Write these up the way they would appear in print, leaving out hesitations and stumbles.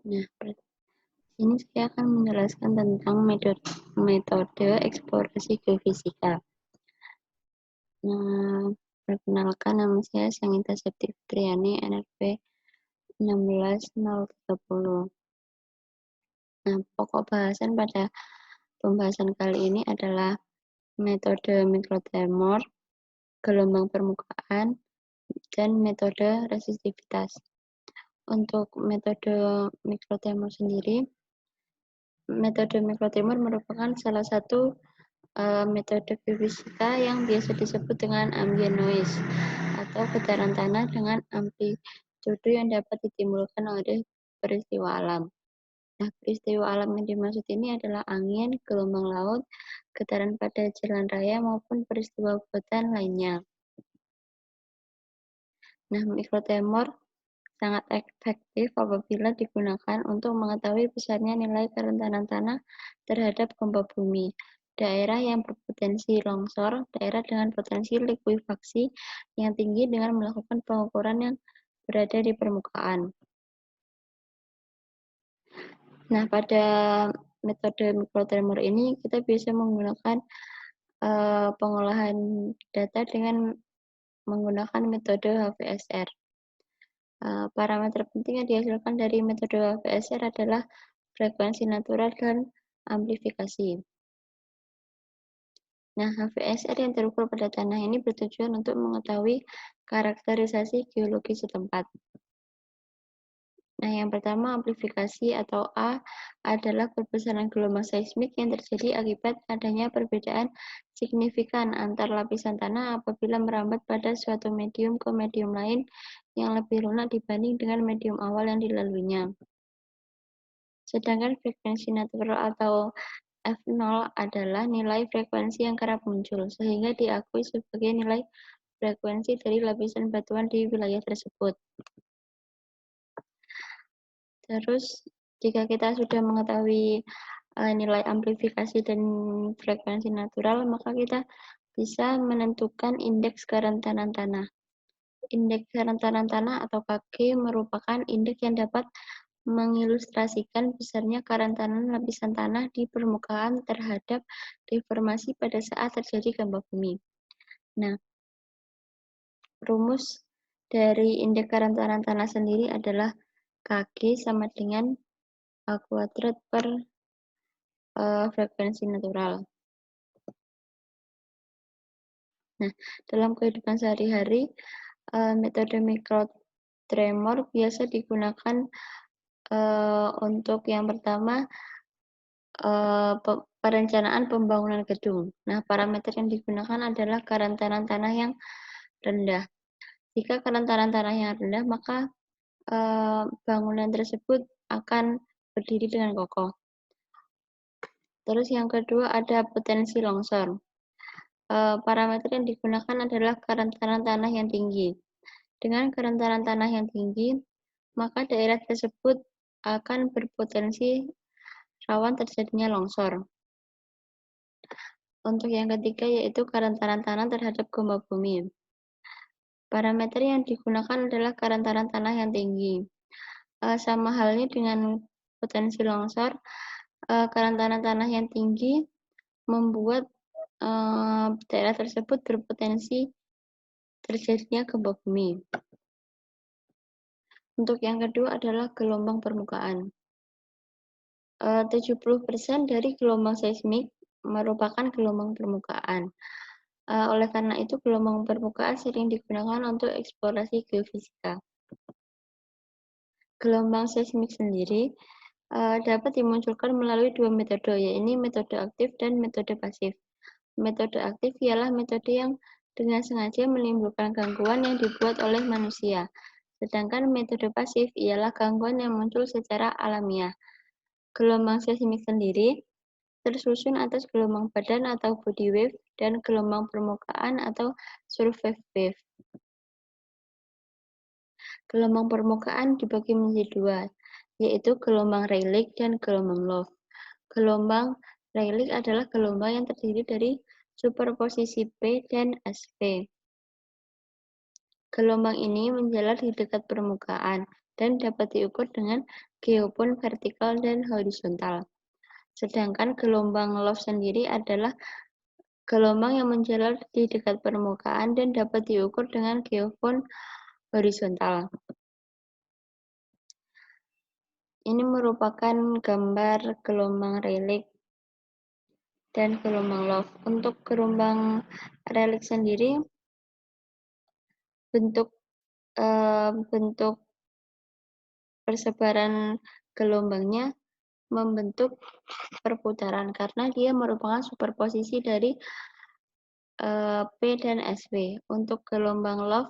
Nah, ini saya akan menjelaskan tentang metode eksplorasi geofisika. Nah, perkenalkan, nama saya Sangita Septi Fitriani, NRP 16030. Nah, pokok bahasan pada pembahasan kali ini adalah metode mikrotremor, gelombang permukaan, dan metode resistivitas. Untuk metode mikrotremor sendiri, metode mikrotremor merupakan salah satu metode geofisika yang biasa disebut dengan ambient noise atau getaran tanah dengan amplitudo yang dapat ditimbulkan oleh peristiwa alam. Nah, peristiwa alam yang dimaksud ini adalah angin, gelombang laut, getaran pada jalan raya, maupun peristiwa buatan lainnya. Nah, mikrotremor sangat efektif apabila digunakan untuk mengetahui besarnya nilai kerentanan tanah terhadap gempa bumi, daerah yang berpotensi longsor, daerah dengan potensi likuifaksi yang tinggi dengan melakukan pengukuran yang berada di permukaan. Nah, pada metode mikrotremor ini kita bisa menggunakan pengolahan data dengan menggunakan metode HVSR. Parameter penting yang dihasilkan dari metode HVSR adalah frekuensi natural dan amplifikasi. Nah, HVSR yang terukur pada tanah ini bertujuan untuk mengetahui karakterisasi geologi setempat. Nah, yang pertama, amplifikasi atau A adalah perbesaran gelombang seismik yang terjadi akibat adanya perbedaan signifikan antar lapisan tanah apabila merambat pada suatu medium ke medium lain yang lebih lunak dibanding dengan medium awal yang dilaluinya. Sedangkan frekuensi natural atau F0 adalah nilai frekuensi yang kerap muncul, sehingga diakui sebagai nilai frekuensi dari lapisan batuan di wilayah tersebut. Terus, jika kita sudah mengetahui nilai amplifikasi dan frekuensi natural, maka kita bisa menentukan indeks kerentanan tanah. Indeks kerentanan tanah atau KG merupakan indeks yang dapat mengilustrasikan besarnya kerentanan lapisan tanah di permukaan terhadap deformasi pada saat terjadi gempa bumi. Nah, rumus dari indeks kerentanan tanah sendiri adalah KG sama dengan A kuadrat per frekuensi natural. Nah, dalam kehidupan sehari-hari, metode mikrotremor biasa digunakan untuk yang pertama, perencanaan pembangunan gedung. Nah, parameter yang digunakan adalah kerentanan tanah yang rendah. Jika kerentanan tanah yang rendah, maka bangunan tersebut akan berdiri dengan kokoh. Terus yang kedua ada potensi longsor. Parameter yang digunakan adalah kerentanan tanah yang tinggi. Dengan kerentanan tanah yang tinggi, maka daerah tersebut akan berpotensi rawan terjadinya longsor. Untuk yang ketiga yaitu kerentanan tanah terhadap gempa bumi. Parameter yang digunakan adalah kerentanan tanah yang tinggi. Sama halnya dengan potensi longsor, kerentanan tanah yang tinggi membuat daerah tersebut berpotensi terjadinya gempa bumi. Untuk yang kedua adalah gelombang permukaan. 70% dari gelombang seismik merupakan gelombang permukaan. Oleh karena itu, gelombang permukaan sering digunakan untuk eksplorasi geofisika. Gelombang seismik sendiri dapat dimunculkan melalui dua metode, yaitu metode aktif dan metode pasif. Metode aktif ialah metode yang dengan sengaja menimbulkan gangguan yang dibuat oleh manusia. Sedangkan metode pasif ialah gangguan yang muncul secara alamiah. Gelombang seismik sendiri tersusun atas gelombang badan atau body wave dan gelombang permukaan atau surface wave. Gelombang permukaan dibagi menjadi dua, yaitu gelombang Rayleigh dan gelombang Love. Gelombang Rayleigh adalah gelombang yang terdiri dari superposisi P dan SP. Gelombang ini menjalar di dekat permukaan, dan dapat diukur dengan geofon vertikal dan horizontal. Sedangkan gelombang low sendiri adalah gelombang yang menjalar di dekat permukaan dan dapat diukur dengan geofon horizontal. Ini merupakan gambar gelombang Rayleigh dan gelombang low. Untuk gelombang Rayleigh sendiri, bentuk persebaran gelombangnya membentuk perputaran karena dia merupakan superposisi dari P dan SW. Untuk gelombang low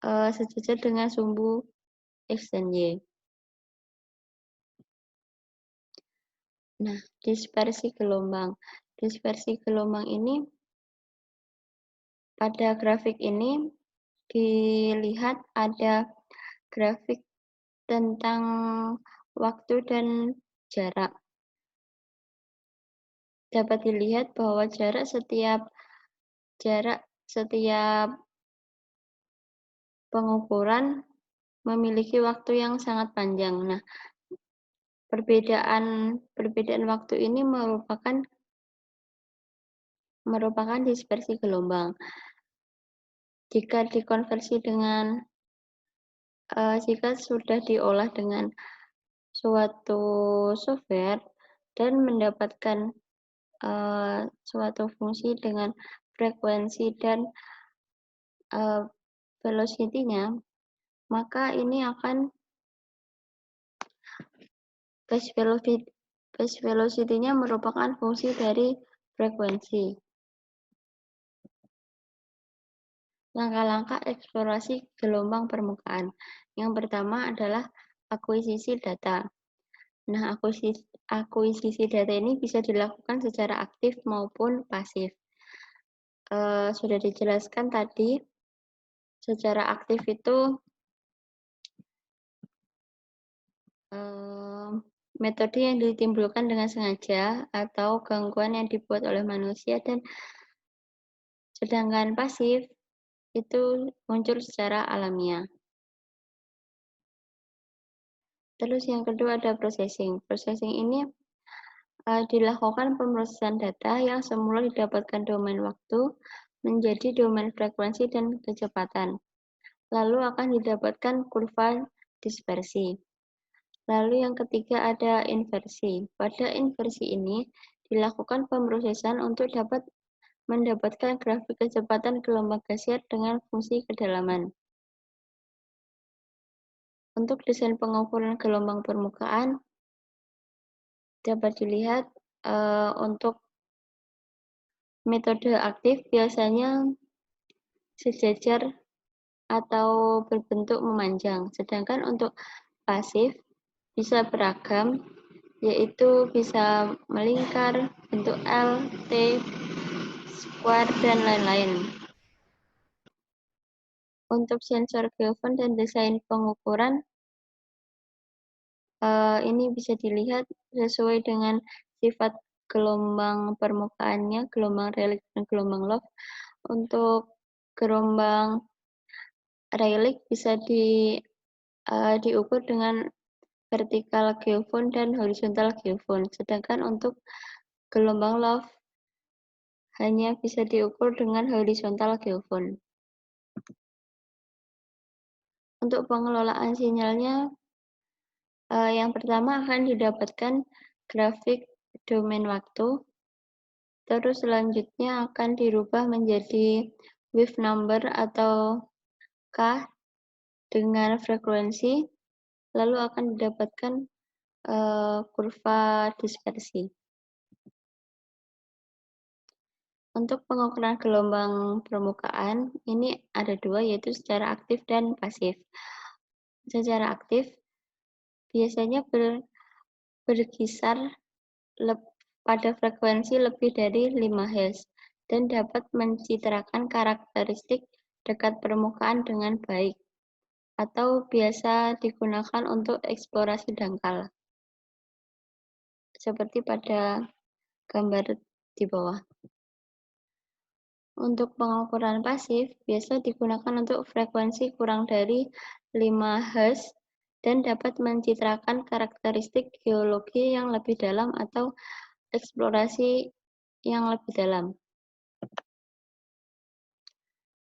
sejajar dengan sumbu X dan Y. Nah, dispersi gelombang. Dispersi gelombang ini pada grafik ini dilihat ada grafik tentang waktu dan jarak. Dapat dilihat bahwa setiap pengukuran memiliki waktu yang sangat panjang. Nah, perbedaan waktu ini merupakan dispersi gelombang. Jika sudah diolah dengan suatu software dan mendapatkan suatu fungsi dengan frekuensi dan velocity-nya, maka ini akan phase velocity-nya merupakan fungsi dari frekuensi. Langkah-langkah eksplorasi gelombang permukaan. Yang pertama adalah akuisisi data. Nah, akuisisi data ini bisa dilakukan secara aktif maupun pasif. Sudah dijelaskan tadi, secara aktif itu metode yang ditimbulkan dengan sengaja atau gangguan yang dibuat oleh manusia, dan sedangkan pasif itu muncul secara alamiah. Terus yang kedua ada processing. Processing ini dilakukan pemrosesan data yang semula didapatkan domain waktu menjadi domain frekuensi dan kecepatan. Lalu akan didapatkan kurva dispersi. Lalu yang ketiga ada inversi. Pada inversi ini dilakukan pemrosesan untuk dapat mendapatkan grafik kecepatan gelombang geser dengan fungsi kedalaman. Untuk desain pengukuran gelombang permukaan dapat dilihat untuk metode aktif biasanya sejajar atau berbentuk memanjang, sedangkan untuk pasif bisa beragam, yaitu bisa melingkar, bentuk L, T, square, dan lain-lain. Untuk sensor geofon dan desain pengukuran, ini bisa dilihat sesuai dengan sifat gelombang permukaannya, gelombang Rayleigh dan gelombang low. Untuk gelombang Rayleigh bisa diukur dengan vertikal geofon dan horizontal geofon, sedangkan untuk gelombang low hanya bisa diukur dengan horizontal geofon. Untuk pengelolaan sinyalnya, yang pertama akan didapatkan grafik domain waktu, terus selanjutnya akan dirubah menjadi wave number atau K dengan frekuensi, lalu akan didapatkan kurva dispersi. Untuk pengukuran gelombang permukaan, ini ada dua, yaitu secara aktif dan pasif. Secara aktif, biasanya berkisar pada frekuensi lebih dari 5 Hz dan dapat mencitrakan karakteristik dekat permukaan dengan baik, atau biasa digunakan untuk eksplorasi dangkal, seperti pada gambar di bawah. Untuk pengukuran pasif, biasa digunakan untuk frekuensi kurang dari 5 Hz dan dapat mencitrakan karakteristik geologi yang lebih dalam atau eksplorasi yang lebih dalam.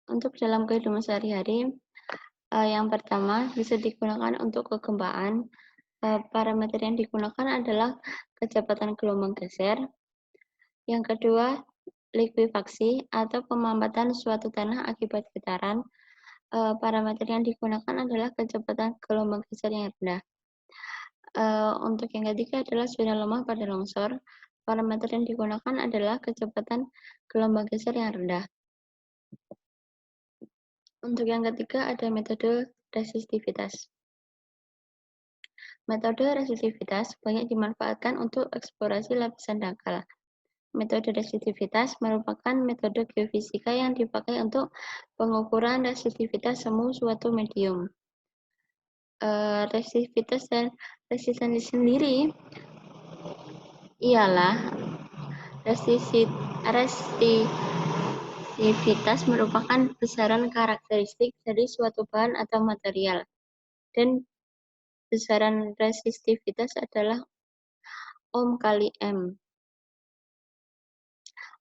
Untuk dalam kehidupan sehari-hari, yang pertama bisa digunakan untuk kegempaan. Parameter yang digunakan adalah kecepatan gelombang geser. Yang kedua, likuifaksi atau pemambatan suatu tanah akibat getaran. Parameter yang digunakan adalah kecepatan gelombang geser yang rendah. Untuk yang ketiga adalah zona lemah pada longsor. Parameter yang digunakan adalah kecepatan gelombang geser yang rendah. Untuk yang ketiga ada metode resistivitas. Metode resistivitas banyak dimanfaatkan untuk eksplorasi lapisan dangkal. Metode resistivitas merupakan metode geofisika yang dipakai untuk pengukuran resistivitas semu suatu medium. Resistivitas dan resistensi sendiri ialah resistivitas merupakan besaran karakteristik dari suatu bahan atau material, dan besaran resistivitas adalah Ohm kali M.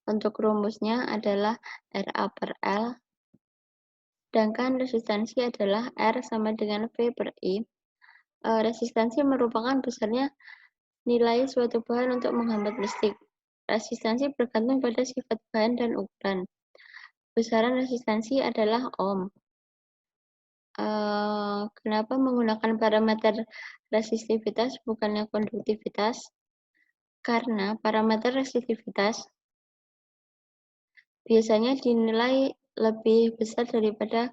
Untuk rumusnya adalah Ra per L, sedangkan resistansi adalah R sama dengan V per I. Resistansi merupakan besarnya nilai suatu bahan untuk menghambat listrik. Resistansi bergantung pada sifat bahan dan ukuran. Besaran resistansi adalah Ohm. Kenapa menggunakan parameter resistivitas bukannya konduktivitas? Karena parameter resistivitas biasanya dinilai lebih besar daripada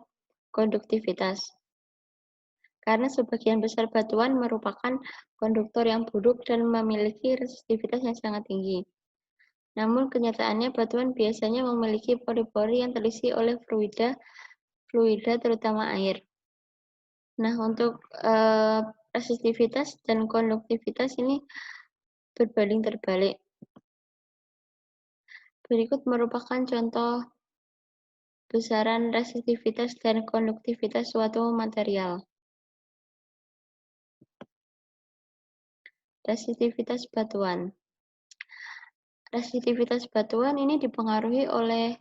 konduktivitas. Karena sebagian besar batuan merupakan konduktor yang buruk dan memiliki resistivitas yang sangat tinggi. Namun kenyataannya batuan biasanya memiliki pori-pori yang terisi oleh fluida terutama air. Nah, untuk resistivitas dan konduktivitas ini berbanding terbalik. Berikut merupakan contoh besaran resistivitas dan konduktivitas suatu material. Resistivitas batuan. Resistivitas batuan ini dipengaruhi oleh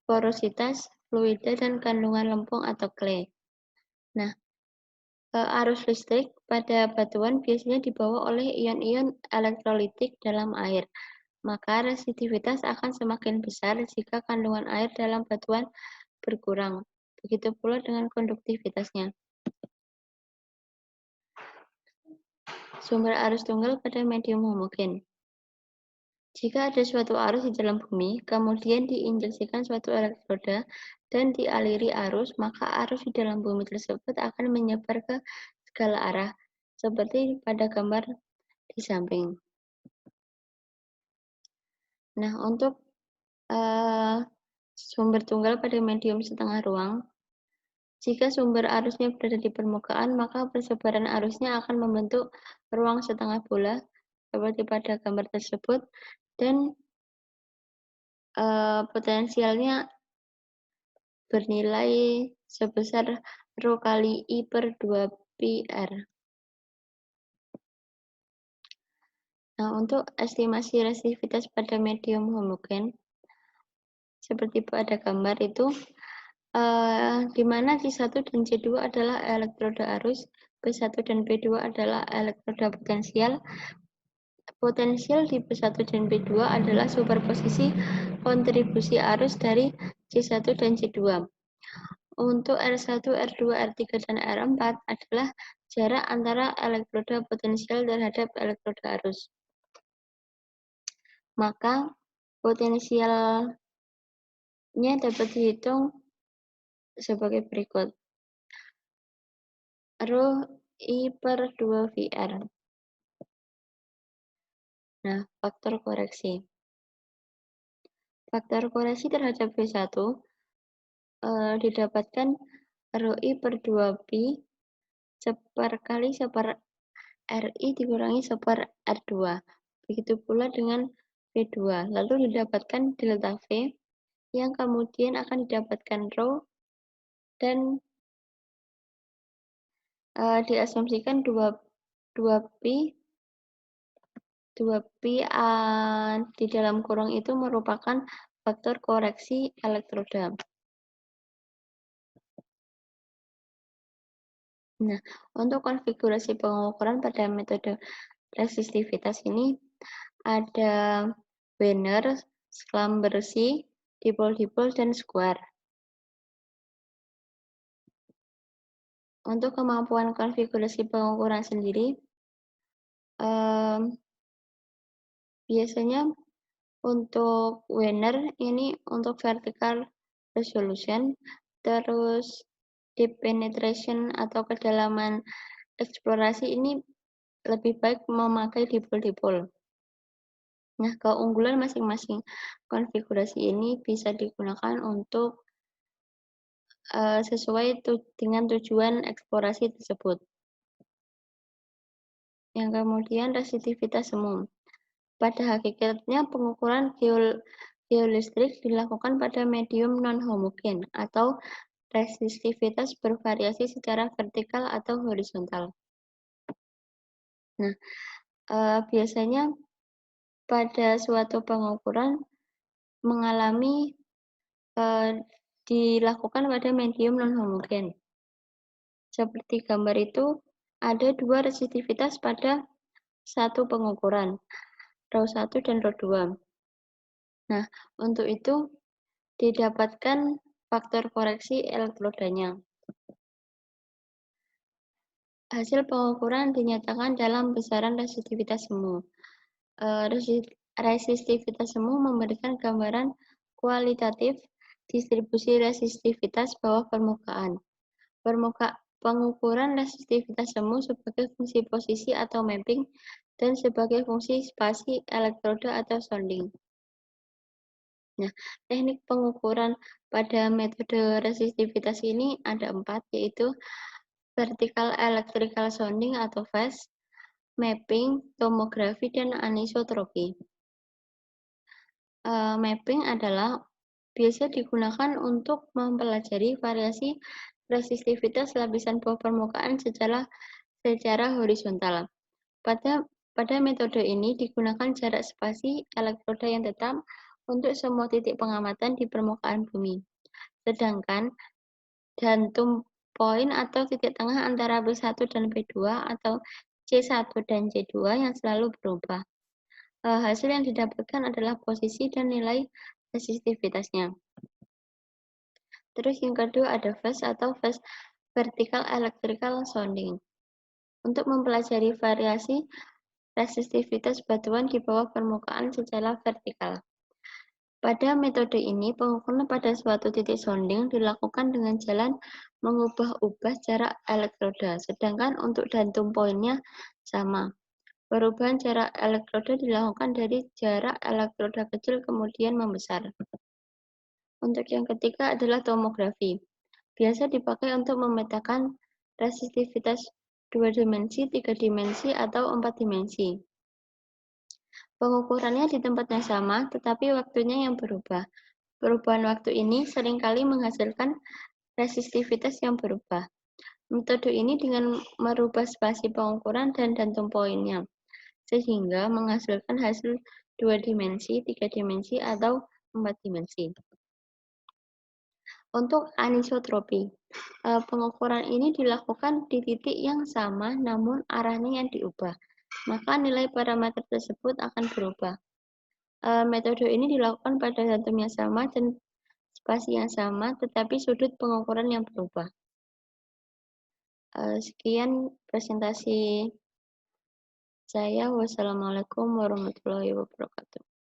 porositas, fluida, dan kandungan lempung atau clay. Nah, arus listrik pada batuan biasanya dibawa oleh ion-ion elektrolitik dalam air. Maka resistivitas akan semakin besar jika kandungan air dalam batuan berkurang. Begitu pula dengan konduktivitasnya. Sumber arus tunggal pada medium homogen. Jika ada suatu arus di dalam bumi, kemudian diinjeksikan suatu elektroda dan dialiri arus, maka arus di dalam bumi tersebut akan menyebar ke segala arah, seperti pada gambar di samping. Nah, untuk sumber tunggal pada medium setengah ruang, jika sumber arusnya berada di permukaan, maka persebaran arusnya akan membentuk ruang setengah bola, seperti pada gambar tersebut, dan potensialnya bernilai sebesar Rho kali I per 2πr. Nah, untuk estimasi resistivitas pada medium homogen, seperti pada gambar itu, di mana C1 dan C2 adalah elektroda arus, P1 dan P2 adalah elektroda potensial. Potensial di P1 dan P2 adalah superposisi kontribusi arus dari C1 dan C2. Untuk R1, R2, R3, dan R4 adalah jarak antara elektroda potensial terhadap elektroda arus. Maka potensialnya dapat dihitung sebagai berikut. Rho I per 2πr. Nah, faktor koreksi. Faktor koreksi terhadap V1 didapatkan Rho I per 2π seper RI dikurangi seper R2. Begitu pula dengan V2. Lalu didapatkan delta V yang kemudian akan didapatkan Rho dan Diasumsikan dua pi 2pi di dalam kurung itu merupakan faktor koreksi elektroda. Nah, untuk konfigurasi pengukuran pada metode resistivitas ini ada Wiener, selam bersih, dipol-dipol, dan square. Untuk kemampuan konfigurasi pengukuran sendiri, biasanya untuk Wiener ini untuk vertical resolution, terus deep penetration atau kedalaman eksplorasi ini lebih baik memakai dipol-dipol. Nah, keunggulan masing-masing konfigurasi ini bisa digunakan untuk sesuai dengan tujuan eksplorasi tersebut. Yang kemudian resistivitas semu. Pada hakikatnya pengukuran geolistrik dilakukan pada medium non-homogen atau resistivitas bervariasi secara vertikal atau horizontal. Nah, biasanya pada suatu pengukuran mengalami dilakukan pada medium non-homogen. Seperti gambar itu, ada dua resistivitas pada satu pengukuran, Rho 1 dan Rho 2. Nah, untuk itu didapatkan faktor koreksi elektrodanya. Hasil pengukuran dinyatakan dalam besaran resistivitas semu. Resistivitas semu memberikan gambaran kualitatif distribusi resistivitas bawah permukaan. Pengukuran resistivitas semu sebagai fungsi posisi atau mapping dan sebagai fungsi spasi elektroda atau sounding. Nah, teknik pengukuran pada metode resistivitas ini ada 4, yaitu vertical electrical sounding atau VES, mapping, tomografi, dan anisotropi. Mapping adalah biasa digunakan untuk mempelajari variasi resistivitas lapisan bawah permukaan secara horizontal. Pada metode ini digunakan jarak spasi elektroda yang tetap untuk semua titik pengamatan di permukaan bumi. Sedangkan Dantum point atau titik tengah antara P1 dan P2 atau C1 dan C2 yang selalu berubah. Hasil yang didapatkan adalah posisi dan nilai resistivitasnya. Terus yang kedua ada phase atau phase vertical electrical sounding. Untuk mempelajari variasi resistivitas batuan di bawah permukaan secara vertikal. Pada metode ini, pengukuran pada suatu titik sounding dilakukan dengan jalan mengubah-ubah jarak elektroda, sedangkan untuk dantum poinnya sama. Perubahan jarak elektroda dilakukan dari jarak elektroda kecil kemudian membesar. Untuk yang ketiga adalah tomografi. Biasa dipakai untuk memetakan resistivitas 2 dimensi, 3 dimensi, atau 4 dimensi. Pengukurannya di tempat yang sama, tetapi waktunya yang berubah. Perubahan waktu ini seringkali menghasilkan resistivitas yang berubah. Metode ini dengan merubah spasi pengukuran dan dantum poinnya, sehingga menghasilkan hasil 2 dimensi, 3 dimensi, atau 4 dimensi. Untuk anisotropi, pengukuran ini dilakukan di titik yang sama namun arahnya yang diubah, maka nilai parameter tersebut akan berubah. Metode ini dilakukan pada datum yang sama dan spasi yang sama, tetapi sudut pengukuran yang berubah. Sekian presentasi saya. Wassalamualaikum warahmatullahi wabarakatuh.